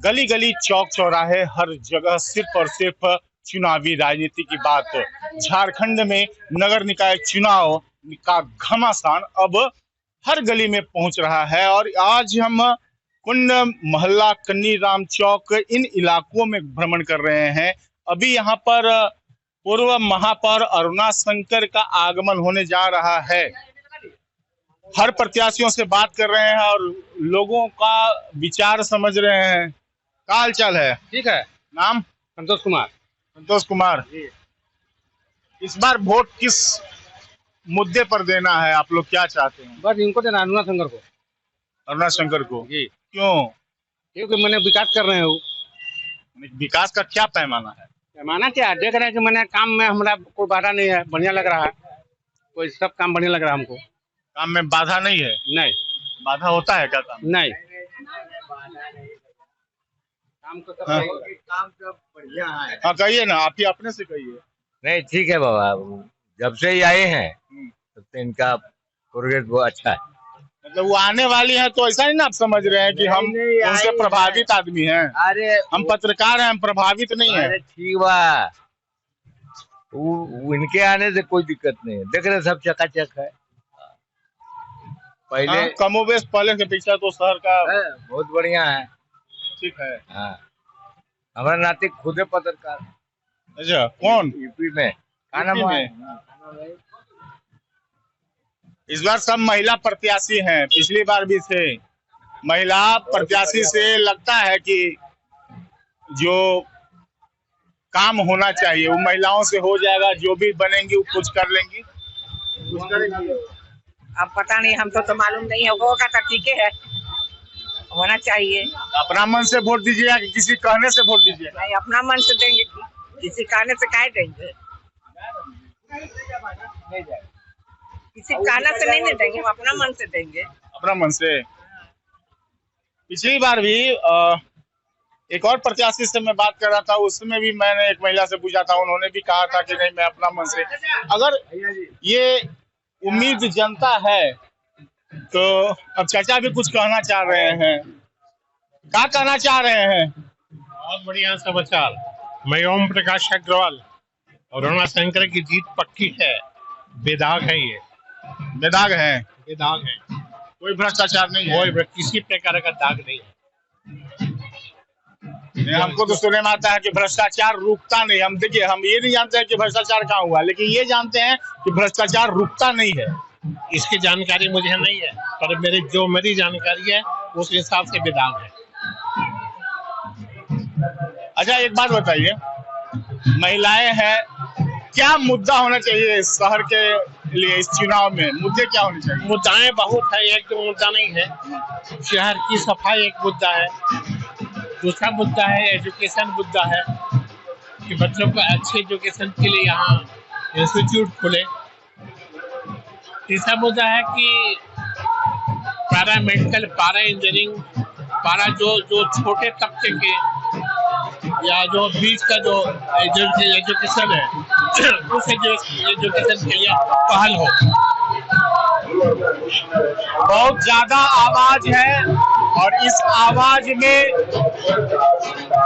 गली गली चौक चौराहे हर जगह सिर्फ और सिर्फ चुनावी राजनीति की बात। झारखंड में नगर निकाय चुनाव का घमासान अब हर गली में पहुंच रहा है और आज हम कुंड मोहल्ला कन्नी राम चौक इन इलाकों में भ्रमण कर रहे हैं। अभी यहाँ पर पूर्व महापौर अरुणा शंकर का आगमन होने जा रहा है। हर प्रत्याशियों से बात कर रहे हैं और लोगों का विचार समझ रहे हैं। क्या हाल चाल है? ठीक है। नाम? संतोष कुमार। संतोष कुमार जी। इस बार वोट किस मुद्दे पर देना है? आप लोग क्या चाहते हैं? बस इनको देना, अरुणा शंकर को। अरुणा शंकर को जी। क्यों? क्योंकि मैंने विकास कर रहे हो। विकास का क्या पैमाना है? पैमाना क्या देख रहे हैं कि मैंने काम में हमारा कोई बाधा नहीं है, बढ़िया लग रहा है। कोई सब काम बढ़िया लग रहा है हमको। काम में बाधा नहीं है? नहीं। बाधा होता है क्या काम? नहीं, काम तो सब काम सब बढ़िया है। हाँ कहिए ना, आप ही अपने से कहिए। नहीं ठीक है बाबा, जब से ही आए हैं तब से इनका प्रोग्रेस बहुत अच्छा है। मतलब वो आने वाली है तो ऐसा नहीं ना आप समझ रहे हैं कि हम उनसे प्रभावित आदमी हैं? अरे हम पत्रकार हैं, हम प्रभावित नहीं है। अरे ठीक बा, इनके आने से कोई दिक्कत नहीं है। देख रहे सब चकाचक है। पहले कमोबेश पहले से पीछा तो शहर का बहुत बढ़िया है। ठीक है। हाँ, हमारा नाते खुद है पत्रकार। अच्छा, कौन? यूपी में। इस बार सब महिला प्रत्याशी हैं, पिछली बार भी थे। महिला प्रत्याशी से लगता है कि जो काम होना चाहिए वो महिलाओं से हो जाएगा। जो भी बनेंगी वो कुछ कर लेंगी, कुछ करेंगी। अब पता नहीं, हम तो मालूम नहीं है। होगा तो ठीक है, होना चाहिए। अपना मन से वोट दीजिएगा कि किसी कहने से वोट दीजिएगा? नहीं, अपना मन से देंगे, किसी कहने से काहे देंगे? किसी कहने से नहीं देंगे, हम अपना मन से देंगे। अपना मन से। पिछली बार भी एक और प्रत्याशी से मैं बात कर रहा था, उसमें भी मैंने एक महिला से पूछा था, उन्होंने भी कहा था कि नहीं मैं अपना मन से। अगर ये उम्मीद जनता है तो अब चाचा भी कुछ कहना चाह रहे हैं। क्या कहना चाह रहे हैं? बहुत बढ़िया समाचार। मैं ओम प्रकाश अग्रवाल और अरुणा शंकर की जीत पक्की है। बेदाग है ये, बेदाग है। बेदाग है, कोई भ्रष्टाचार नहीं है, कोई किसी प्रकार का दाग नहीं है। हमको तो सुने में आता है कि भ्रष्टाचार रुकता नहीं। हम देखिए, हम ये नहीं जानते हैं कि भ्रष्टाचार कहाँ हुआ, लेकिन ये जानते हैं कि भ्रष्टाचार रुकता नहीं है। इसकी जानकारी मुझे नहीं है, पर मेरी जानकारी है उस हिसाब से बेदाग है। अच्छा एक बात बताइए, महिलाएं हैं, क्या मुद्दा होना चाहिए शहर के लिए इस चुनाव में? मुद्दे क्या होने चाहिए? मुद्दाएं बहुत है, एक तो मुद्दा नहीं है। शहर की सफाई एक मुद्दा है, दूसरा मुद्दा है एजुकेशन मुद्दा है कि बच्चों को अच्छे एजुकेशन के लिए यहाँ इंस्टीट्यूट खुले। तीसरा मुद्दा है कि para medical, para engineering, para जो छोटे तबके के या जो बीच का जो एजुकेशन है उस एजुकेशन के लिए पहल हो। बहुत ज्यादा आवाज है और इस आवाज में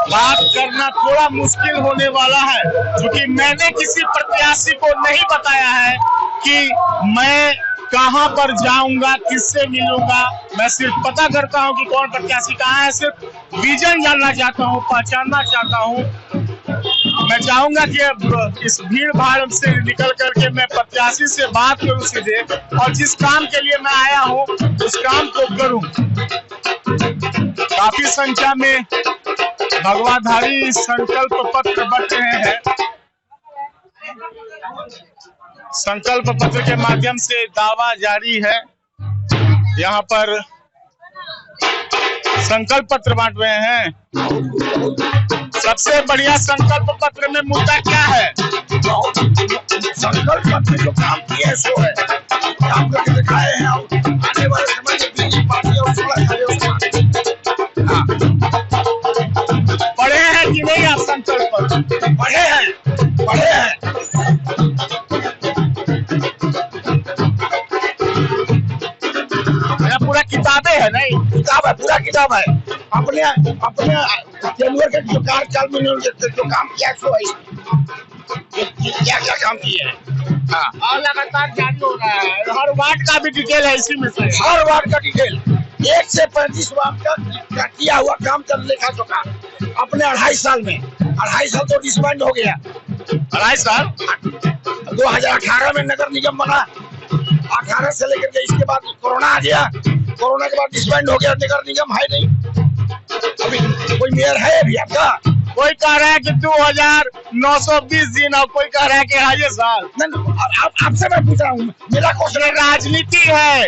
बात करना थोड़ा मुश्किल होने वाला है, क्योंकि मैंने किसी प्रत्याशी को नहीं बताया है कि मैं कहां पर जाऊंगा, किससे मिलूंगा। मैं सिर्फ पता करता हूं कि कौन प्रत्याशी कहाँ है, सिर्फ विजन जानना चाहता हूं, पहचानना चाहता हूं। मैं चाहूंगा कि अब इस भीड़ भाड़ से निकल करके मैं प्रत्याशी से बात करूं सीधे, और जिस काम के लिए मैं आया हूं उस काम को करूं। काफी संख्या में भगवाधारी संकल्प पत्र बंट रहे हैं। संकल्प पत्र के माध्यम से दावा जारी है। यहाँ पर संकल्प पत्र बांट रहे हैं। सबसे बढ़िया संकल्प पत्र में मुद्दा क्या है? संकल्प पत्र जो काम किए सो है, काम करके दिखाए हैं। आने वाले समय में बीजेपी पार्टी और पढ़े हैं कि नहीं आप संकल्प पत्र? पढ़े हैं, पढ़े हैं। पूरा किताबें है? नहीं, किताब है, पूरा किताब है। अपने तेंदुलकर के जो कार्यकाल में उन्होंने जो काम किया सो है, क्या क्या काम किए हैं। हाँ, और लगातार जारी हो रहा है, हर वार्ड का भी डिटेल है इसी में से। हर वार्ड का डिटेल 1 से 35 वार्ड का किया हुआ काम कर लेखा जोखा अपने 2.5 साल में। 2.5 साल तो डिसबैंड हो गया। 2.5 साल 2018 में नगर निगम बना, 18 से लेकर के इसके बाद कोरोना आ गया, कोरोना के बाद डिसबैंड हो गया, नगर निगम है नहीं। अभी कोई मेयर है अभी आपका? कोई कह रहा है कि 2920 दिन और कोई कह रहा है कि 2.5 साल। आपसे मैं पूछ रहा हूँ, मेरा क्वेश्चन ये राजनीति है,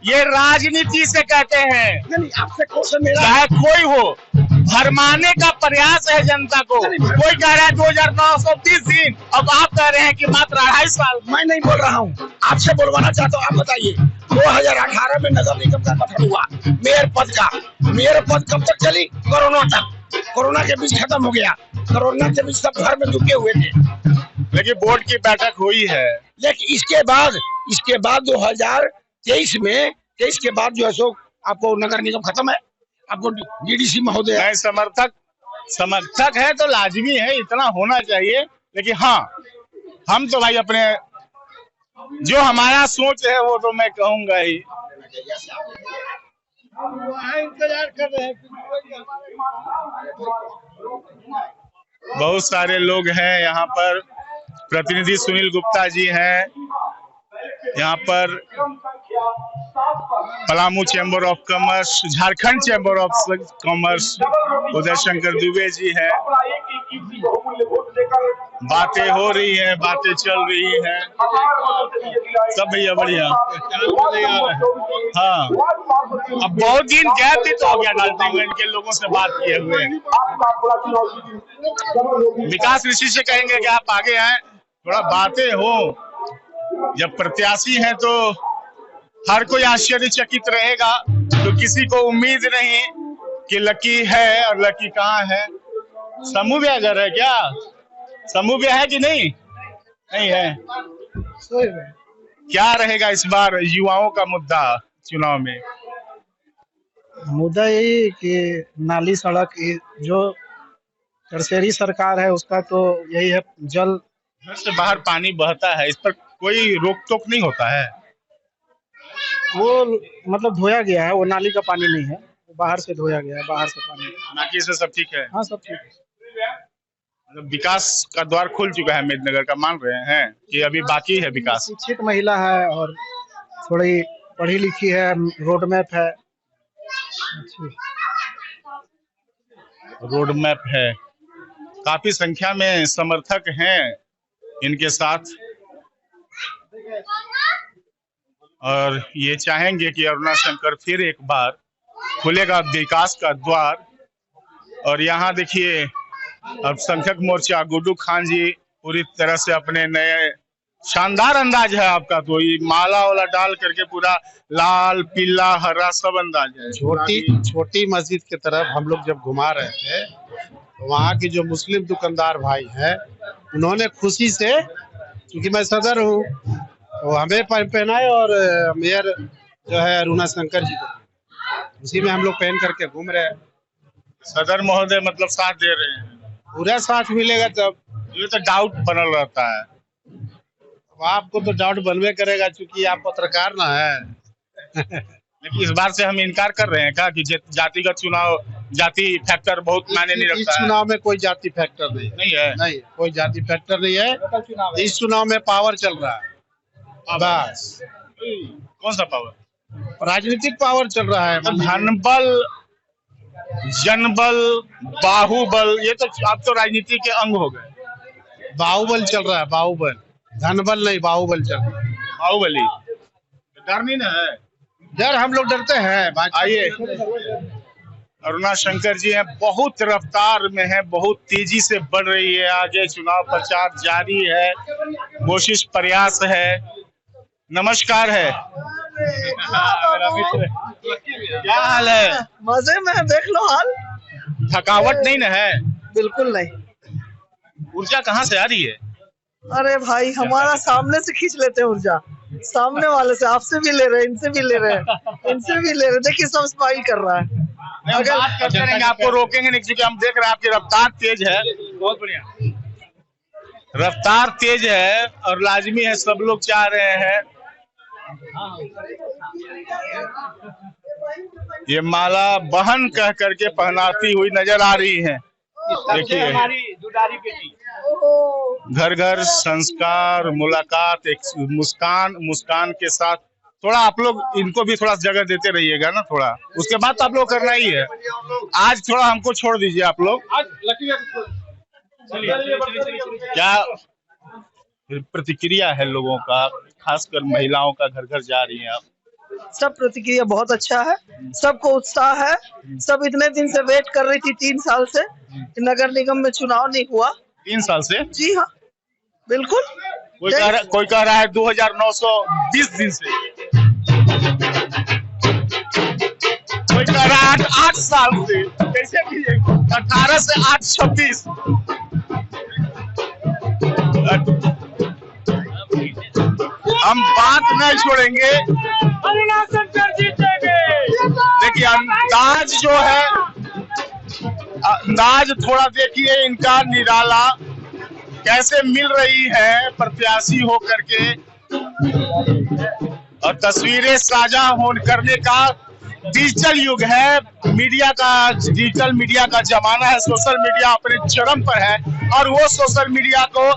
ये राजनीति से कहते हैं। नहीं, आपसे क्वेश्चन मेरा चाहे कोई हो, भरमाने का प्रयास है जनता को। कोई कह रहा है 2930 दिन, अब आप कह रहे हैं कि मात्र 2.5 साल। मैं नहीं बोल रहा हूँ, आपसे बोलवाना चाहता हूँ। आप बताइए 2018 में नगर निगम का गठन हुआ, मेयर पद कब तक चली? कोरोना तक। कोरोना के बीच खत्म हो गया, कोरोना के बीच सब घर में दुखे हुए थे। लेकिन बोर्ड की बैठक हुई है। लेकिन इसके बाद 2023 के बाद जो है सो आपको नगर निगम खत्म है, आपको डीडीसी महोदय नहीं, समर्थक है तो लाजमी है, इतना होना चाहिए। लेकिन हाँ, हम तो भाई अपने जो हमारा सोच है वो तो मैं कहूंगा ही। इंतजार कर रहे हैं। बहुत सारे लोग हैं यहाँ पर। प्रतिनिधि सुनील गुप्ता जी हैं यहाँ पर, Palamu chamber of commerce, Jharkhand chamber of commerce Uday Shankar Dubey ji हैं। बातें हो रही हैं, बातें चल रही हैं, सब भैया बढ़िया। हाँ, अब बहुत दिन गैप भी तो हो गया डाल्टनगंज के लोगों से बात किए हुए। विकास ऋषि से कहेंगे कि आप आगे आए, थोड़ा बातें हो। जब प्रत्याशी हैं तो हर कोई आश्चर्यचकित रहेगा, तो किसी को उम्मीद नहीं कि लकी है और लकी कहाँ है। समूह ब्याह घर है क्या? समूह ब्याह है कि नहीं? नहीं है। क्या रहेगा इस बार युवाओं का मुद्दा चुनाव में? मुद्दा यही कि नाली सड़क जो तरसेरी सरकार है उसका तो यही है। जल घर से बाहर पानी बहता है, इस पर कोई रोक टोक नहीं होता है। वो मतलब धोया गया है, वो नाली का पानी नहीं है, बाहर से धोया गया है, बाहर से पानी। बाकी से सब ठीक है? हाँ, सब ठीक है। मतलब विकास का द्वार खुल चुका है मेदिनीनगर का, मान रहे हैं कि अभी बाकी है विकास? शिक्षित महिला है और थोड़ी पढ़ी लिखी है, रोड मैप है। रोड मैप है, काफी संख्या में समर्थक हैं इनके साथ, और ये चाहेंगे कि अरुणा शंकर फिर एक बार खुलेगा विकास का द्वार। और यहाँ देखिए, अब संख्यक मोर्चा गुड्डू खान जी पूरी तरह से अपने नए, शानदार अंदाज है आपका, तो ये माला वाला डाल करके पूरा लाल पीला हरा सब अंदाज है। छोटी मस्जिद की तरफ हम लोग जब घुमा रहे थे तो वहाँ के जो मुस्लिम दुकानदार भाई हैं उन्होंने खुशी से, क्योंकि मैं सदर हूँ, वो हमें पहनाए और मेयर जो है अरुणा शंकर जी को, उसी में हम लोग पहन करके घूम रहे हैं। सदर महोदय मतलब साथ दे रहे हैं? पूरा साथ मिलेगा तब। ये तो डाउट बनल रहता है। आपको तो डाउट बनवे करेगा, क्योंकि आप पत्रकार ना है। लेकिन इस बार से हम इनकार कर रहे हैं क्या कि जातिगत चुनाव, जाति फैक्टर बहुत मायने नहीं रखता है? इस चुनाव में कोई जाति फैक्टर नहीं है। नहीं, कोई जाति फैक्टर नहीं है। इस चुनाव में पावर चल रहा है बस। कौन सा पावर? राजनीतिक पावर चल रहा है। धनबल, जनबल, बाहुबल, ये तो आप तो राजनीति के अंग हो गए। बाहुबल चल रहा है, बाहुबल, धनबल नहीं, बाहुबल चल रहा है। बाहुबली डर नहीं ना है? डर हम लोग डरते हैं। आइए, अरुणा शंकर जी हैं, बहुत रफ्तार में है, बहुत तेजी से बढ़ रही है आगे, चुनाव प्रचार जारी है, कोशिश प्रयास है। नमस्कार है। मेरा मित्र, क्या हाल है? मजे में, देख लो हाल। थकावट नहीं ना है? बिल्कुल नहीं। ऊर्जा कहाँ से आ रही है? अरे भाई, हमारा सामने से खींच लेते हैं ऊर्जा। सामने वाले से, आपसे भी ले रहे हैं, इनसे भी ले रहे हैं, इनसे भी ले रहे हैं। देखिए सब स्माइल कर रहा है। अगर बात करते रहेंगे आपको रोकेंगे नहीं, क्योंकि हम देख रहे हैं आपकी रफ्तार तेज है। बहुत बढ़िया। रफ्तार तेज है और लाजमी है, सब लोग चाह रहे हैं। ये माला बहन कह करके पहनाती हुई नजर आ रही है। देखिए हमारी दुलारी बेटी। घर घर संस्कार, मुलाकात, एक मुस्कान के साथ। थोड़ा आप लोग इनको भी थोड़ा जगह देते रहिएगा ना, थोड़ा उसके बाद तो आप लोग करना ही है। आज थोड़ा हमको छोड़ दीजिए आप लोग। क्या प्रतिक्रिया है लोगों का, खासकर महिलाओं का, घर घर जा रही हैं आप? सब प्रतिक्रिया बहुत अच्छा है, सबको उत्साह है। सब इतने दिन से वेट कर रही थी, 3 साल से नगर निगम में चुनाव नहीं हुआ। 3 साल से? जी हाँ, बिल्कुल। कोई कह रहा है 2920 दिन से, कोई कह रहा है 8 साल से। कैसे भी 18 से 8 26। हम बात नहीं छोड़ेंगे। देखिए अंदाज जो है, अंदाज थोड़ा देखिए इनका निराला, कैसे मिल रही है प्रत्याशी हो करके, और तस्वीरें साझा करने का डिजिटल युग है। मीडिया का, डिजिटल मीडिया का जमाना है। सोशल मीडिया अपने चरम पर है और वो सोशल मीडिया को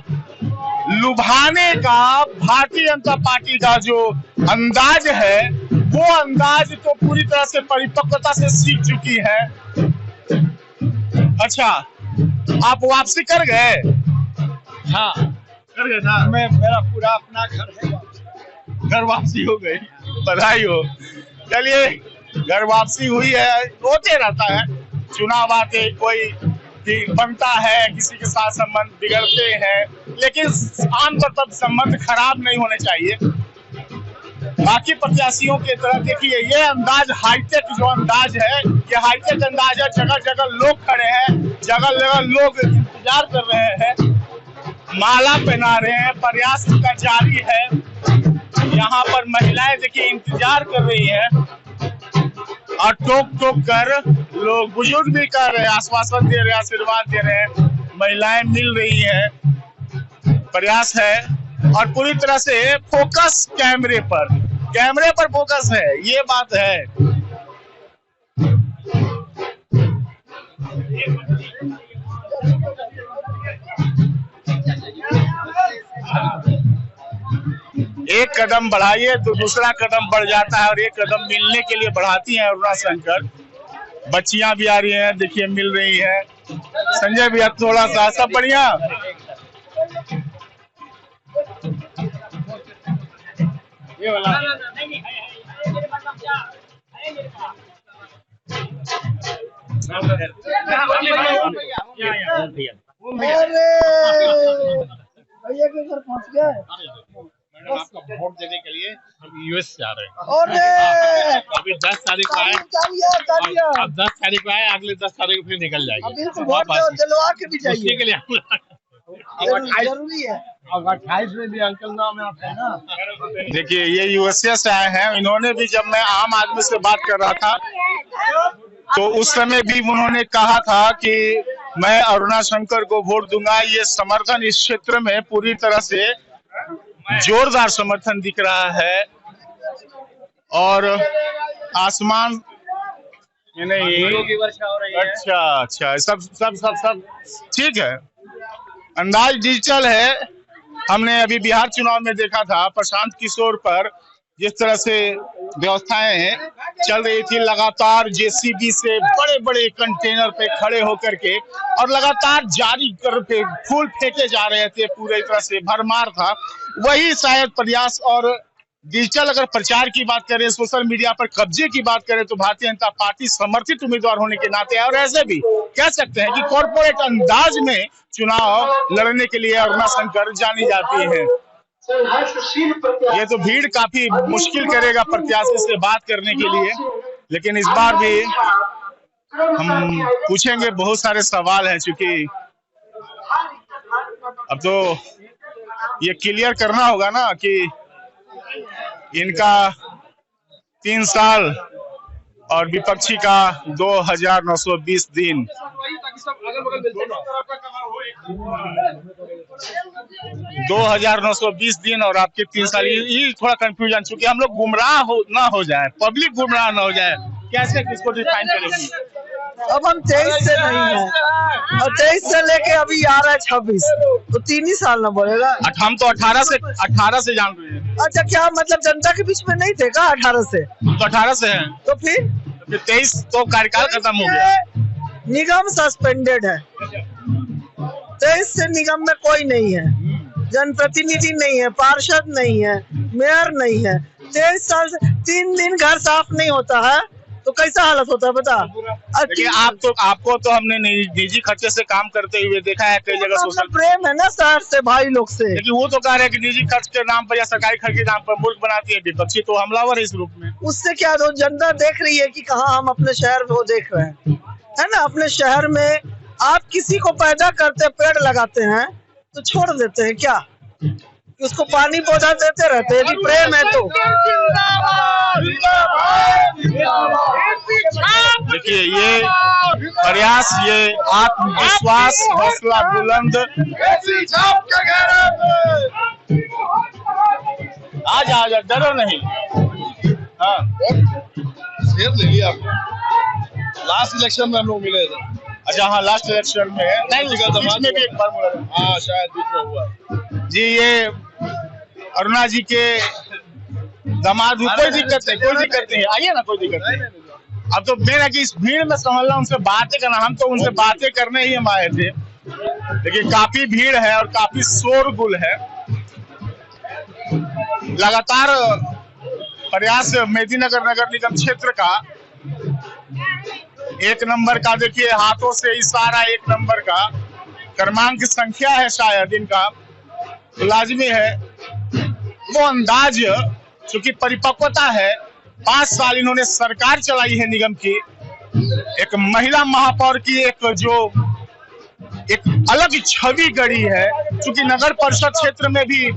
लुभाने का भारतीय जनता पार्टी का जो अंदाज है, वो अंदाज तो पूरी तरह से परिपक्वता से सीख चुकी है। अच्छा, आप वापसी कर गए? हाँ कर गए ना। मेरा पूरा अपना घर है, घर वापसी हो गई, बधाई हो। चलिए, घर वापसी हुई है। होते रहता है, चुनाव आते कोई बनता है, किसी के साथ संबंध बिगड़ते हैं, लेकिन आमतौर पर संबंध खराब नहीं होने चाहिए। बाकी प्रत्याशियों की तरह देखिए, ये अंदाज हाईटेक जो अंदाज है, ये हाईटेक अंदाज है। जगह जगह लोग खड़े हैं, जगह जगह लोग इंतजार कर रहे हैं, माला पहना रहे हैं, प्रयास का जारी है। यहाँ पर महिलाएं देखिए इंतजार कर रही हैं और टोक टोक कर लोग, बुजुर्ग भी कर रहे हैं, आश्वासन दे रहे हैं, आशीर्वाद दे रहे हैं। महिलाएं मिल रही हैं, प्रयास है और पूरी तरह से फोकस कैमरे पर फोकस है, ये बात है। एक कदम बढ़ाइए तो दूसरा कदम बढ़ जाता है, और एक कदम मिलने के लिए बढ़ाती हैं अरुणा शंकर। बच्चियां भी आ रही हैं, देखिए मिल रही हैं। संजय भैया थोड़ा सा, सब बढ़िया? ये वाला भैया के घर पहुंच गए। मैडम आपका वोट देने के लिए हम यूएस जा रहे हैं। अरे अभी 10 तारीख को आए, अब 10 तारीख को आए, अगले 10 तारीख को फिर निकल जाएंगे। बिल्कुल, वोट दिलवा के भी चाहिए, उसी के लिए जरूरी है। अब 28 में भी अंकल नाम है आपका ना। देखिए, ये यूएसए से आए हैं। इन्होंने भी, जब मैं आम आदमी से बात कर रहा था तो उस समय भी उन्होंने कहा था कि मैं अरुणा शंकर को वोट दूंगा। ये समर्थन इस क्षेत्र में पूरी तरह से जोरदार समर्थन दिख रहा है, और आसमान नहीं, वर्षा हो रही है। अच्छा, सब ठीक है। अंदाज डिजिटल है। हमने अभी बिहार चुनाव में देखा था, प्रशांत किशोर पर जिस तरह से व्यवस्थाएं चल रही थी, लगातार जेसीबी से बड़े बड़े कंटेनर पे खड़े होकर के, और लगातार जारी कर पे फूल फेंके जा रहे थे, पूरी तरह से भरमार था। वही शायद प्रयास। और डिजिटल अगर प्रचार की बात करें, सोशल मीडिया पर कब्जे की बात करें, तो भारतीय जनता पार्टी समर्थित उम्मीदवार होने के नाते, और ऐसे भी कह सकते हैं कि कॉर्पोरेट अंदाज में चुनाव लड़ने के लिए अरुणा शंकर जानी जाती है। ये तो भीड़ काफी मुश्किल करेगा प्रत्याशी से बात करने के लिए, लेकिन इस बार भी हम पूछेंगे, बहुत सारे सवाल हैं, क्योंकि अब तो ये क्लियर करना होगा ना कि इनका 3 साल और विपक्षी का 2920 दिन। 2920 दिन और आपके 3 साल। ये थोड़ा कंफ्यूजन, चूंकि हम लोग गुमराह ना हो जाए, पब्लिक गुमराह ना हो जाए, कैसे किसको डिफाइन करेगी? अब हम 23 से नहीं है और 23 से लेके अभी आ रहा है 26, तो 3 ही साल ना बोलेगा। हम तो 18 से जान रहे हैं। अच्छा, क्या मतलब जनता के बीच में नहीं थे क्या 18 से? हम तो 18 से हैं। तो फिर 23 तो कार्यकाल खत्म हो गया। निगम सस्पेंडेड है। 23 से निगम में कोई नहीं है, जनप्रतिनिधि नहीं है, पार्षद नहीं है, मेयर नहीं है। 23 साल से 3 दिन घर साफ नहीं होता है तो कैसा हालत होता है बता। देखिए, आपको तो हमने निजी खर्चे से काम करते हुए देखा है कई जगह। सोशल प्रेम है ना शहर से, भाई लोग से। लेकिन वो तो कह रहे हैं कि निजी खर्च के नाम पर या सरकारी खर्च के नाम पर मुल्क बनाती है विपक्षी, तो हमलावर है इस रूप में। उससे क्या दो, जनता देख रही है कि कहाँ हम अपने शहर को देख रहे हैं, है ना। अपने शहर में आप किसी को पैदा करते, पेड़ लगाते हैं तो छोड़ देते हैं क्या, कि उसको पानी पौधा देते रहते हैं? यदि प्रेम है तो देखिए, ये प्रयास, ये आत्मविश्वास, हौसला बुलंद। आजा डरो नहीं। हाँ, शेयर ले लिया आपने। लास्ट इलेक्शन में हम लोग मिले थे। अच्छा, हाँ, लास्ट इलेक्शन में नहीं, बीच में भी एक बार मुलाकात। हाँ, शायद बीच में हुआ जी। ये अरुणा जी के दामाद, कोई दिक्कत नहीं, आइए ना, कोई दिक्कत नहीं। अब तो मेरा कि इस भीड़ में संभलना, उनसे बातें करना, हम तो उनसे बातें करने ही हम आए थे। देखिए, काफी भीड़ है और काफी शोरगुल है। लगातार प्रयास मेदिनीनगर नगर निगम क्षेत्र का 1 नंबर का, देखिए हाथों से इशारा 1 नंबर का क्रमांक संख्या है शायद इनका, लाजमी है वो अंदाज, चूंकि परिपक्वता है। 5 साल इन्होंने सरकार चलाई है निगम की। एक महिला महापौर की एक अलग छवि गढ़ी है, चूंकि नगर परिषद क्षेत्र में भी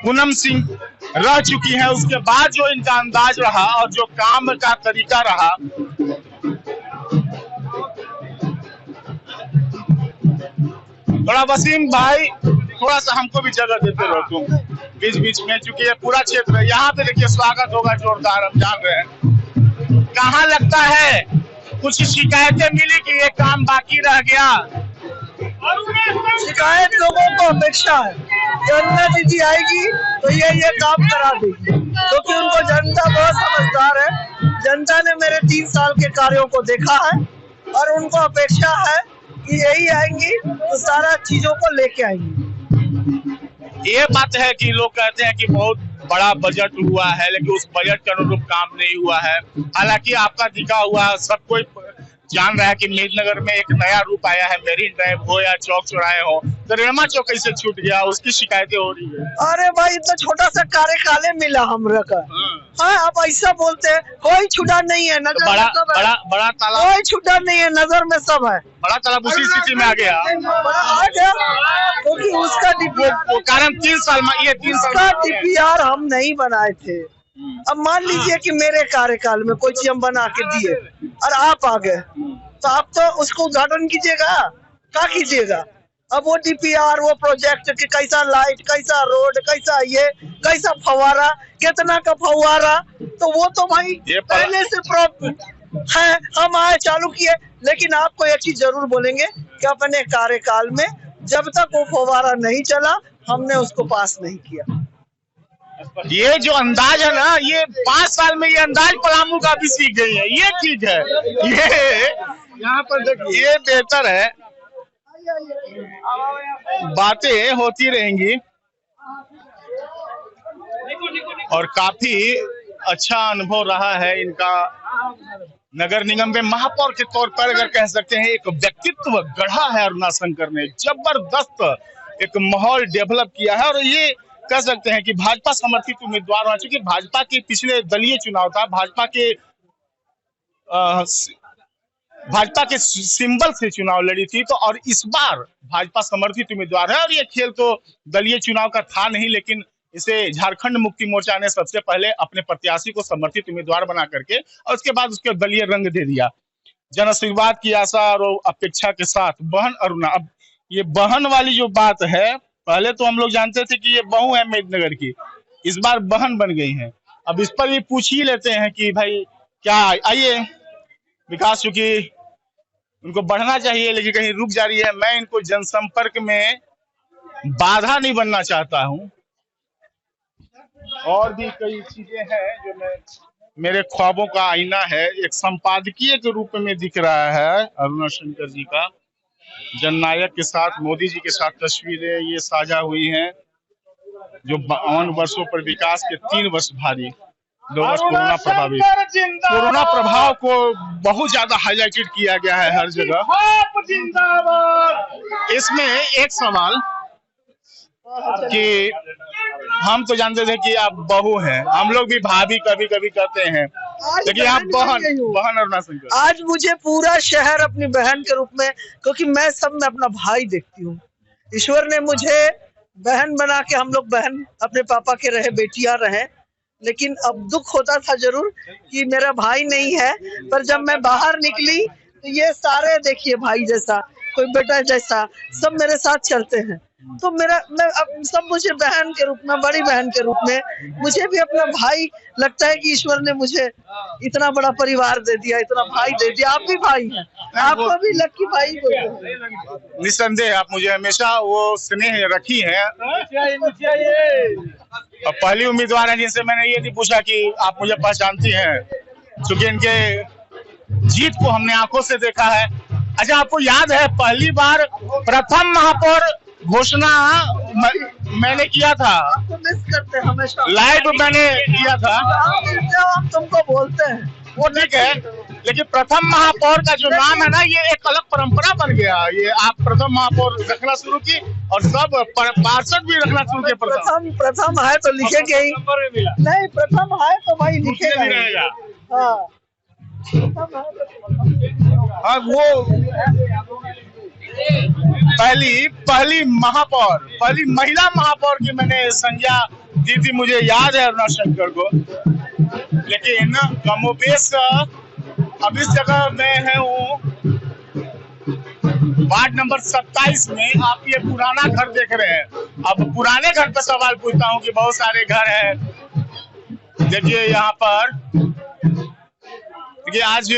पूनम सिंह रह चुकी हैं। उसके बाद जो इनका अंदाज रहा और जो काम का तरीका रहा, थोड़ा वसीम भाई, थोड़ा सा हमको भी जगह देते रहो तुम बीच बीच में, चूंकि ये पूरा क्षेत्र है। यहाँ पे देखिए स्वागत होगा जोरदार, हम जान रहे हैं। कहाँ लगता है कुछ शिकायतें मिली कि ये काम बाकी रह गया? शिकायत लोगों को अपेक्षा है, जनता दीदी आएगी तो ये काम करा देगी, क्योंकि उनको जनता बहुत समझदार है। जनता ने मेरे 3 साल के कार्यों को देखा है और उनको अपेक्षा है कि यही आएंगी तो सारा चीजों को लेके आएंगी। ये बात है कि लोग कहते हैं कि बहुत बड़ा बजट हुआ है, लेकिन उस बजट के अनुरूप काम नहीं हुआ है। हालांकि आपका दिखा हुआ सब कोई जान रहा है कि मेदिनीनगर में एक नया रूप आया है, मेरीन ड्राइव हो या चौक चौराहे हो, तो रेणमा चौक कैसे छूट गया, उसकी शिकायतें हो रही है। अरे भाई, इतना छोटा सा कार्यकाल मिला हमरा का। हाँ, आप ऐसा बोलते हैं, कोई छुटा नहीं है, नजर बड़ा में सब है। बड़ा तालाब, कोई छुटा नहीं है, नजर में सब है। बड़ा तालाब उसी स्थिति में आ गया, क्योंकि उसका वो कारण 3 साल में, ये 3 साल DPR हम नहीं बनाए थे। अब मान लीजिए कि मेरे कार्यकाल में कोई चीज हम बना के दिए और आप आ गए, तो आप तो उसको उद्घाटन कीजिएगा, क्या कीजिएगा? अब वो DPR, वो प्रोजेक्ट कि कैसा लाइट, कैसा रोड, कैसा ये, कैसा फवारा, कितना का फवारा, तो वो तो भाई पहले से प्रॉब्लम है। हम आए, चालू किए, लेकिन आपको एक चीज जरूर बोलेंगे कि अपने कार्यकाल में जब तक वो फवारा नहीं चला, हमने उसको पास नहीं किया। ये जो अंदाज है ना, ये 5 साल में ये अंदाज पलामू का भी सीख गई है, ये ठीक है। ये यहाँ पर देखिए, ये बेहतर है, बातें होती रहेंगी और काफी अच्छा अनुभव रहा है इनका नगर निगम में महापौर के तौर पर। अगर कह सकते हैं एक व्यक्तित्व गढ़ा है अरुणा शंकर ने, जबरदस्त एक माहौल डेवलप किया है। और ये कह सकते हैं कि भाजपा समर्थित उम्मीदवार हो चुके। भाजपा के पिछले दलीय चुनाव था, भाजपा के सिंबल से चुनाव लड़ी थी, तो और इस बार भाजपा समर्थित उम्मीदवार है। और ये खेल तो दलीय चुनाव का था नहीं, लेकिन इसे झारखंड मुक्ति मोर्चा ने सबसे पहले अपने प्रत्याशी को समर्थित उम्मीदवार बना करके और उसके बाद उसके दलीय रंग दे दिया। जन आशीर्वाद की आशा और अपेक्षा के साथ बहन अरुणा, अब ये बहन वाली जो बात है, पहले तो हम लोग जानते थे कि ये बहू है मेदिनीनगर की, इस बार बहन बन गई हैं। अब इस पर भी पूछ ही लेते हैं कि भाई क्या, आइए विकास, चूंकि उनको बढ़ना चाहिए लेकिन कहीं रुक जा रही है। मैं इनको जनसंपर्क में बाधा नहीं बनना चाहता हूं। और भी कई चीजें हैं जो मैं, मेरे ख्वाबों का आईना है, एक संपादकीय के रूप में दिख रहा है अरुणा शंकर जी का। जननायक के साथ, मोदी जी के साथ तस्वीरें ये साझा हुई हैं, जो 52 वर्षों पर विकास के 3 वर्ष भारी, 2 वर्ष कोरोना प्रभावित। कोरोना प्रभाव को बहुत ज्यादा हाईलाइटेड किया गया है हर जगह। इसमें एक सवाल कि हम तो जानते थे कि आप बहू हैं, हम लोग भी भाभी कभी कभी कहते हैं, लेकिन आप बहन अरुणा शंकर। आज मुझे पूरा शहर अपनी बहन के रूप में, क्योंकि मैं सब में अपना भाई देखती हूँ। ईश्वर ने मुझे बहन बना के, हम लोग बहन अपने पापा के रहे, बेटियां रहे, लेकिन अब दुख होता था जरूर कि मेरा भाई नहीं है। पर जब मैं बाहर निकली तो ये सारे देखिए भाई जैसा, कोई बेटा जैसा, सब मेरे साथ चलते हैं। तो मैं अब सब मुझे बहन के रूप में, बड़ी बहन के रूप में, मुझे भी अपना भाई लगता है कि ईश्वर ने मुझे इतना बड़ा परिवार दे दिया, इतना भाई दे दिया। आप भी भाई हैं, आपको भी लक्की भाई बोलते हैं। निस्संदेह आप मुझे हमेशा वो स्नेह रखी है। और पहली उम्मीदवार है जिनसे मैंने ये नहीं पूछा कि आप मुझे पहचानती हैं, क्योंकि इनके जीत को हमने आंखों से देखा है। अच्छा, आपको याद है पहली बार प्रथम महापौर घोषणा मैंने किया था, आपको मिस करते हैं हमेशा, लाइव मैंने किया था। हम तुमको बोलते हैं वो ठीक है, लेकिन प्रथम महापौर का जो नाम है ना, ये एक अलग परंपरा बन गया। ये आप प्रथम महापौर रखना शुरू की और सब पार्षद भी रखना शुरू किए। प्रथम है तो लिखेंगे ही, नहीं प्रथम है तो भाई लिखेगा। हाँ, वो पहली महापौर, पहली महिला महापौर की मैंने संज्ञा दी थी, मुझे याद है अरुणा शंकर को। लेकिन कमोबेश अब इस जगह मैं है हूँ वार्ड नंबर 27 में। आप ये पुराना घर देख रहे हैं। अब पुराने घर पे सवाल पूछता हूँ कि बहुत सारे घर हैं। देखिए यहाँ पर, देखिए आज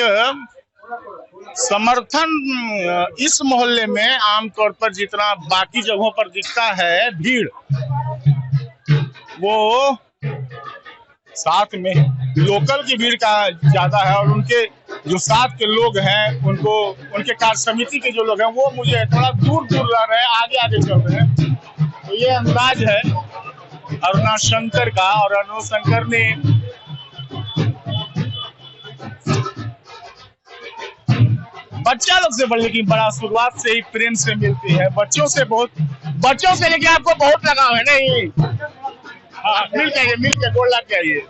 समर्थन इस मोहल्ले में आमतौर पर जितना बाकी जगहों पर दिखता है भीड़, वो साथ में लोकल की भीड़ का ज्यादा है। और उनके जो साथ के लोग हैं, उनको, उनके कार्य समिति के जो लोग हैं, वो मुझे थोड़ा दूर दूर रह रहे हैं, आगे आगे चल रहे हैं। तो ये अंदाज है अरुणा शंकर का। और अरुणा शंकर ने बच्चा लोग से लेकिन बड़ा शुरुआत से ही प्रेम से मिलती है, बच्चों से लेकिन आपको बहुत लगाव है नहीं? हाँ, मिल के गोड़ लग जाइए।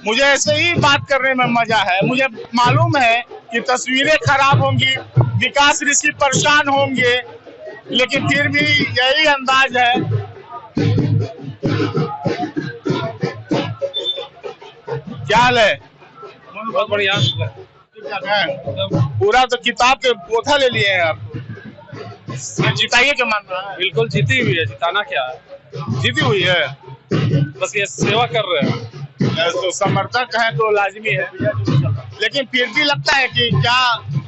मुझे ऐसे ही बात करने में मजा है। मुझे मालूम है कि तस्वीरें खराब होंगी, विकास ऋषि परेशान होंगे, लेकिन फिर भी यही अंदाज है। क्या हाल है? बहुत बढ़िया। पूरा तो किताब के पोथा ले लिए हैं आप। जिताइए क्या मान रहा है? बिल्कुल जीती हुई है, जिताना क्या है, जीती हुई है, बस ये सेवा कर रहे हैं। तो समर्थक है तो लाजमी है, लेकिन फिर भी लगता है कि क्या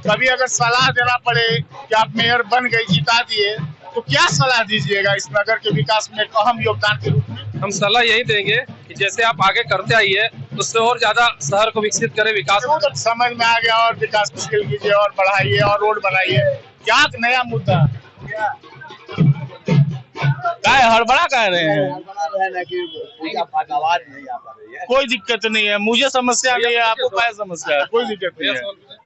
कभी अगर सलाह देना पड़े कि आप मेयर बन गए, जिता दिए, तो क्या सलाह दीजिएगा इस नगर के विकास में एक अहम योगदान के रूप में? हम सलाह यही देंगे कि जैसे आप आगे करते आइए, उससे और ज्यादा शहर को विकसित करें, विकास तो समझ में आ गया। और विकास मुश्किल कीजिए और बढ़ाइए और रोड बनाइए। क्या नया मुद्दा क्या हड़बड़ा कह रहे हैं? कोई दिक्कत नहीं है, मुझे समस्या नहीं है, आपको क्या समस्या है? कोई दिक्कत नहीं है।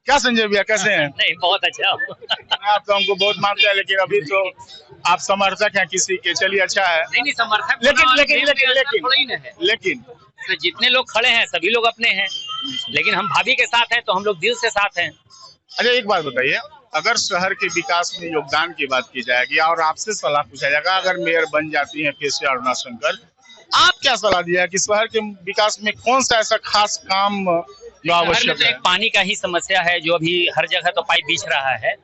क्या संजय भैया कैसे हैं? नहीं, बहुत अच्छा। आप तो हमको बहुत मानते हैं, लेकिन अभी तो आप समर्थक हैं किसी के, चलिए अच्छा है। नहीं समर्थक, लेकिन तो जितने लोग खड़े हैं सभी लोग अपने हैं, लेकिन हम भाभी के साथ हैं तो हम लोग दिल से साथ हैं। अच्छा, एक बात बताइए, अगर शहर के विकास में योगदान की बात की जाएगी और आपसे सलाह पूछा जाएगा, अगर मेयर बन जाती हैं फिर से अरुणा शंकर, आप क्या सलाह दिया कि शहर के विकास में कौन सा ऐसा खास काम जो आवश्यक है? एक पानी का ही समस्या है जो अभी हर जगह तो पाइप बिछ रहा है,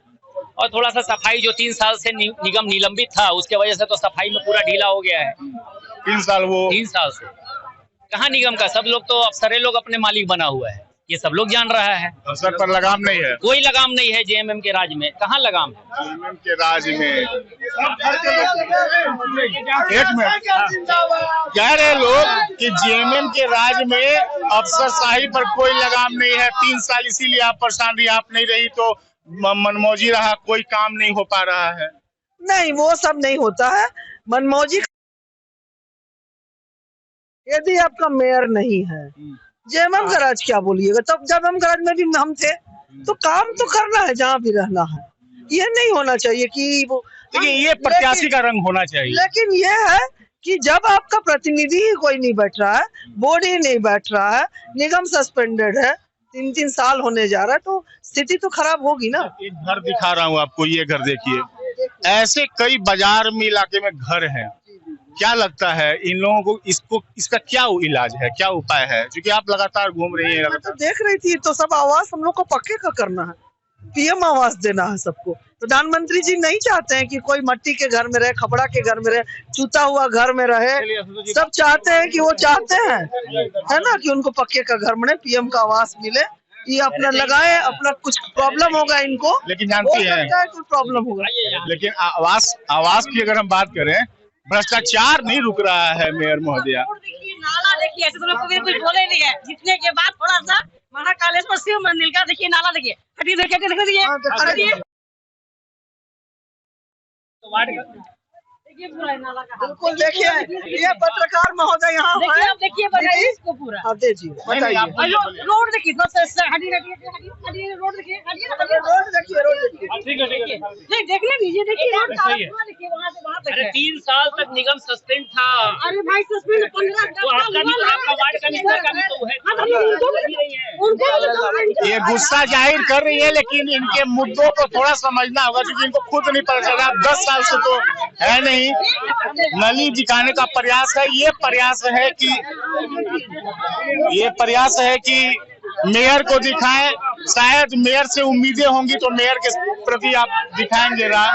और थोड़ा सा सफाई जो 3 साल से निगम निलंबित था उसके वजह से तो सफाई में पूरा ढीला हो गया है। 3 साल से कहाँ निगम का, सब लोग तो अफसरे लोग अपने मालिक बना हुआ है, ये सब लोग जान रहा है। अफसर पर लगाम नहीं है, कोई लगाम नहीं है। जेएमएम के राज में कहाँ लगाम है? जेएमएम के राज में एक मिनट कह रहे लोग कि जेएमएम के राज में अफसरशाही पर कोई लगाम नहीं है। 3 साल इसीलिए आप परेशान रही, आप नहीं रही तो मनमौजी रहा, कोई काम नहीं हो पा रहा है। नहीं, वो सब नहीं होता है मनमौजी। यदि आपका मेयर नहीं है, जेएमएम गराज क्या बोलिएगा? तब जब हम गराज में भी हम थे तो काम तो करना है जहाँ भी रहना है। ये नहीं होना चाहिए कि वो, लेकिन ये प्रत्याशी का रंग होना चाहिए। लेकिन ये है कि जब आपका प्रतिनिधि ही कोई नहीं बैठ रहा है, बोर्ड ही नहीं बैठ रहा है, निगम सस्पेंडेड है, 3-3 साल होने जा रहा है, तो स्थिति तो खराब होगी ना। एक घर दिखा रहा हूँ आपको, ये घर देखिए। ऐसे कई बाजार में इलाके में घर हैं। क्या लगता है इन लोगों को, इसका क्या इलाज है, क्या उपाय है? क्योंकि आप लगातार घूम रही हैं। तो देख रही थी तो सब आवास हम लोग को पक्के का करना है, पीएम आवास देना है सबको। प्रधानमंत्री जी नहीं चाहते हैं कि कोई मट्टी के घर में रहे, खपड़ा के घर में रहे, चूता हुआ घर में रहे। सब चाहते हैं कि वो चाहते हैं, है ना, कि उनको पक्के का घर मिले, पीएम का आवास मिले। ये अपना लगाए, अपना कुछ प्रॉब्लम होगा इनको, लेकिन जानती है कुछ प्रॉब्लम होगा। लेकिन आवास की अगर हम बात करें, भ्रष्टाचार नहीं रुक रहा है मेयर महोदया। नाला देखिए, तो लोग कुछ बोले नहीं है। जितने के बाद थोड़ा सा महाकालेश्वर शिव मंदिर का देखिए नाला देखिए, बिल्कुल देखिए, ये पत्रकार महोदय यहाँ देखिए बताइए इसको पूरा। आप देखिए, बताइए रोड देखिए, रोड देखिए, देखने दीजिए, देखिए रोड वहाँ से 3 साल तक निगम सस्पेंड था। अरे भाई सस्पेंड 15 तो आपका वार्ड कमिश्नर का भी तो है। ये गुस्सा जाहिर कर रही है, लेकिन इनके मुद्दों को थोड़ा समझना होगा, क्योंकि इनको खुद नहीं पता चल रहा। 10 साल से तो है नहीं, नली दिखाने का प्रयास है। ये प्रयास है कि मेयर को दिखाएं। शायद मेयर से उम्मीदें होंगी तो मेयर के प्रति आप दिखाएंगे राह।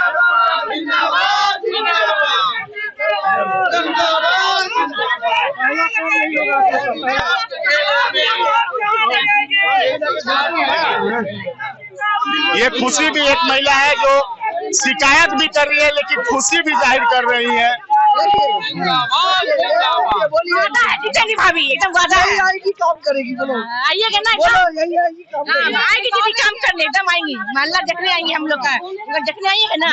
ये खुशी भी एक महिला है जो शिकायत भी कर रही है, लेकिन खुशी भी जाहिर कर रही है। भाभी एकदम आएगी, काम करेगी, बोलो आइएगा ना, आएगी दीदी काम करने, एकदम आएंगी। मामला देखने आएंगे हम लोग का, देखने आइएगा ना,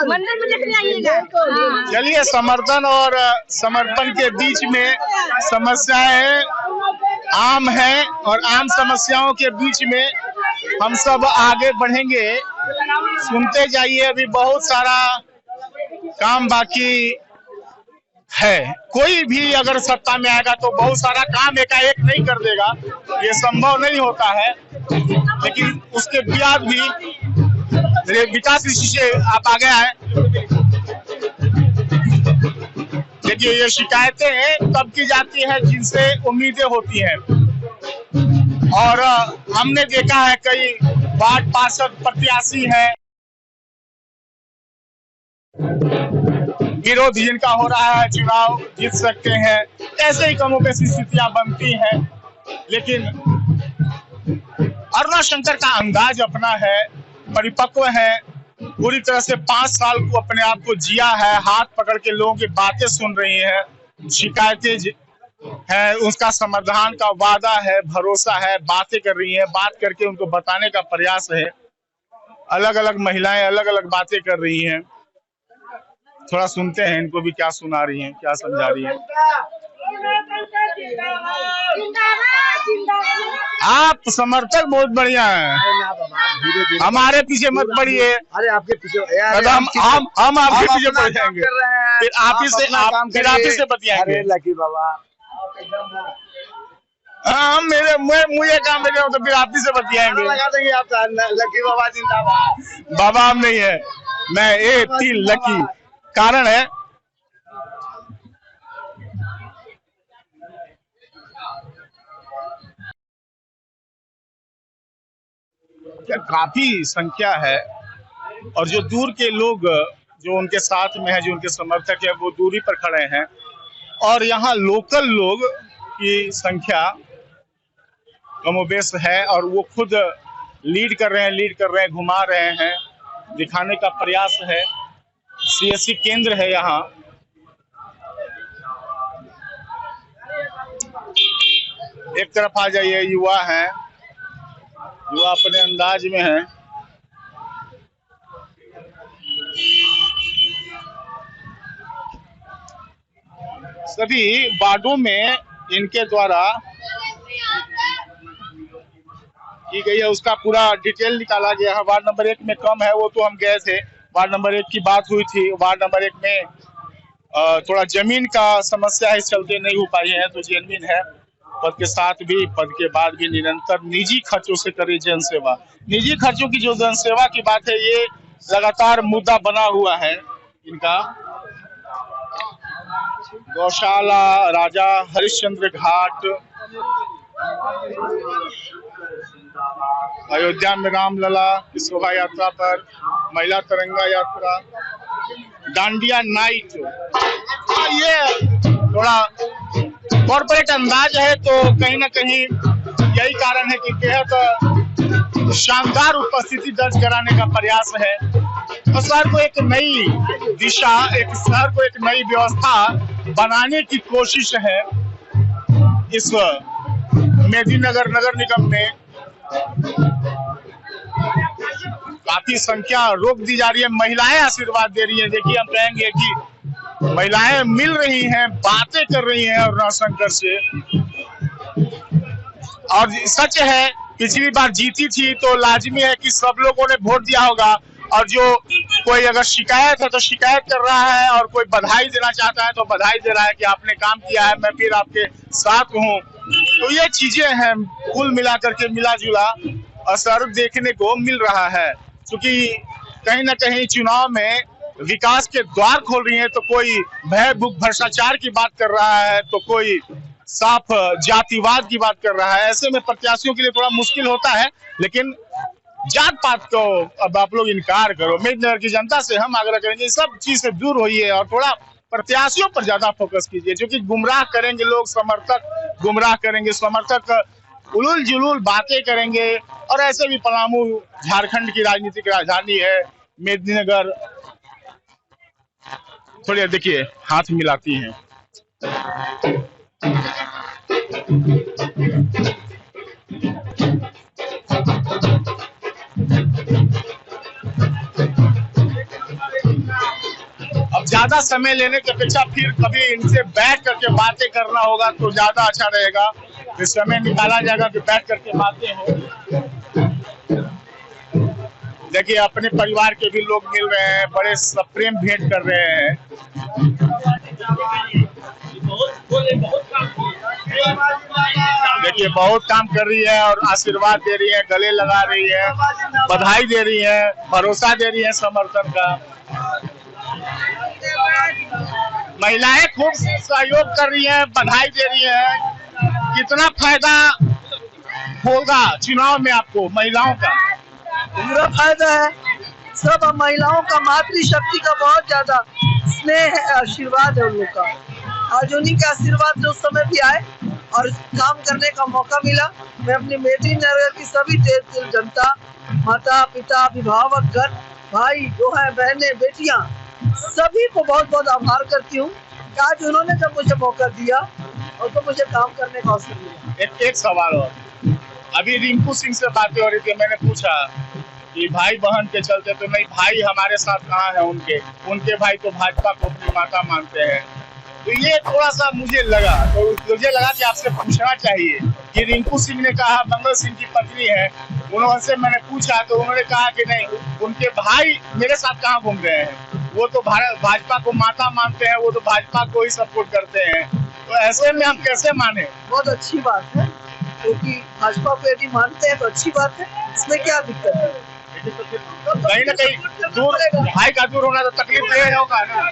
मंदिर में देखने आइएगा। चलिए, समर्थन और समर्पण के बीच में समस्याएं आम हैं, और आम समस्याओं के बीच में हम सब आगे बढ़ेंगे। सुनते जाइए, अभी बहुत सारा काम बाकी है। कोई भी अगर सत्ता में आएगा तो बहुत सारा काम एकाएक नहीं कर देगा, ये संभव नहीं होता है। लेकिन उसके बाद भी विकास इसी से आप आगे आए। देखिए, ये शिकायतें तब की जाती है जिनसे उम्मीदें होती हैं, और हमने देखा है कई वार्ड पार्षद प्रत्याशी हैं, विरोध जिनका हो रहा है, चुनाव जीत सकते हैं, ऐसे ही कमों बेशी स्थितियां बनती हैं। लेकिन अरुणा शंकर का अंदाज अपना है, परिपक्व है, पूरी तरह से 5 साल को अपने आप को जिया है, हाथ पकड़ के लोगों की बातें सुन रही है, शिकायतें है, उसका समाधान का वादा है, भरोसा है, बातें कर रही है, बात करके उनको बताने का प्रयास है। अलग अलग महिलाएं अलग अलग बातें कर रही हैं। थोड़ा सुनते हैं इनको भी, क्या सुना रही हैं, क्या समझा रही हैं। आप समर्थक बहुत बढ़िया हैं, हमारे पीछे मत पड़िए। अरे आपके पीछे हम आपके पीछे पड़ जाएंगे, फिर आप ही से बतियाएंगे। अरे लकी बाबा, हाँ मुझे काम मेरे तो फिर आप ही से बतियाएंगे। लगा देंगे आप लकी बाबा जिंदाबाद। बाबा हम नहीं है, मैं ए थी लकी। कारण है काफी संख्या है और जो दूर के लोग जो उनके साथ में है, जो उनके समर्थक है, वो दूरी पर खड़े हैं और यहाँ लोकल लोग की संख्या कमोबेश है और वो खुद लीड कर रहे हैं, घुमा रहे हैं, दिखाने का प्रयास है। सीएससी केंद्र है यहाँ। एक तरफ आ जाइए, युवा हैं, युवा अपने अंदाज में हैं। सभी वार्डों में इनके द्वारा की गई है, उसका पूरा डिटेल निकाला गया है। वार्ड नंबर 1 में कम है, वो तो हम गए थे। वार्ड नंबर 1 की बात हुई थी। वार्ड नंबर 1 में थोड़ा जमीन का समस्या है, इस चलते नहीं हो पाई है। तो जेन्युइन है, पद के साथ भी, पद के बाद भी निरंतर निजी खर्चों से करी जनसेवा। निजी खर्चों की जो जनसेवा की बात है, ये लगातार मुद्दा बना हुआ है इनका। गौशाला, राजा हरिश्चंद्र घाट, अयोध्या में रामलला की शोभा यात्रा पर, महिला तिरंगा यात्रा, डांडिया नाइट। ये थोड़ा कॉर्पोरेट अंदाज है, तो कहीं ना कहीं यही कारण है कि बेहद शानदार उपस्थिति दर्ज कराने का प्रयास है और शहर को एक नई दिशा, शहर को एक नई व्यवस्था बनाने की कोशिश है इस मेदिनीनगर नगर निगम में। काफी संख्या रोक दी जा रही है, महिलाएं आशीर्वाद दे रही हैं। देखिए, हम कहेंगे कि महिलाएं मिल रही हैं, बातें कर रही हैं और रविशंकर से। और सच है, पिछली बार जीती थी तो लाजमी है कि सब लोगों ने वोट दिया होगा और जो कोई अगर शिकायत है तो शिकायत कर रहा है और कोई बधाई देना चाहता है तो बधाई दे रहा है कि आपने काम किया है, मैं फिर आपके साथ हूँ। तो ये चीजें हैं, कुल मिलाकर के मिला जुला असर देखने को मिल रहा है। क्योंकि कहीं ना कहीं चुनाव में विकास के द्वार खोल रही है, तो कोई भय भूख भ्रष्टाचार की बात कर रहा है, तो कोई साफ जातिवाद की बात कर रहा है। ऐसे में प्रत्याशियों के लिए थोड़ा मुश्किल होता है, लेकिन जात पात को अब आप लोग इनकार करो। मेदिनीनगर की जनता से हम आग्रह करेंगे, सब चीज से दूर होइए और थोड़ा प्रत्याशियों पर ज्यादा फोकस कीजिए, जो कि गुमराह करेंगे लोग, समर्थक गुमराह करेंगे, समर्थक उलूल जुलूल बातें करेंगे। और ऐसे भी पलामू झारखंड की राजनीतिक राजधानी है, मेदिनीनगर। थोड़ी देखिए, हाथ मिलाती हैं। अब ज्यादा समय लेने की अपेक्षा फिर कभी इनसे बैठ करके बातें करना होगा तो ज्यादा अच्छा रहेगा। फिर समय निकाला जाएगा कि बैठ करके बातें हो। देखिए, अपने परिवार के भी लोग मिल रहे हैं, बड़े प्रेम भेंट कर रहे हैं। देखिए, बहुत काम कर रही है और आशीर्वाद दे रही है, गले लगा रही है, बधाई दे रही है, भरोसा दे रही है समर्थन का। महिलाएं खूब सहयोग कर रही हैं, बधाई दे रही हैं। कितना फायदा होगा चुनाव में आपको महिलाओं का? पूरा फायदा है। सब महिलाओं का मातृशक्ति का बहुत ज्यादा स्नेह है, आशीर्वाद है उन लोग का। आज उन्हीं के आशीर्वाद से उस समय भी आए और काम करने का मौका मिला। मैं अपनी मेदिनीनगर की सभी दिल जनता, माता पिता, अभिभावक गण, भाई जो है, बहनें, बेटियां, सभी को बहुत बहुत आभार करती हूँ। आज उन्होंने जब मुझे मौका दिया और तो मुझे काम करने का अवसर मिला। एक सवाल और, अभी रिंकू सिंह से बातें हो रही थी, मैंने पूछा कि भाई बहन के चलते तो नहीं, भाई हमारे साथ कहाँ है उनके भाई तो भाजपा को अपनी माता मानते हैं। तो ये थोड़ा सा मुझे लगा कि आपसे पूछना चाहिए कि रिंकू सिंह ने कहा मंगल सिंह की पत्नी है, उन्होंने मैंने पूछा तो उन्होंने कहा कि नहीं, उनके भाई मेरे साथ कहाँ घूम रहे हैं, वो तो भाजपा को माता मानते हैं, वो तो भाजपा को ही सपोर्ट करते हैं। तो ऐसे में हम कैसे माने? बहुत अच्छी बात है, क्योंकि भाजपा को यदि मानते हैं तो अच्छी बात है, इसमें क्या दिक्कत है? कहीं ना कहीं दूर भाई का दूर होना तो तकलीफ दे होगा ना।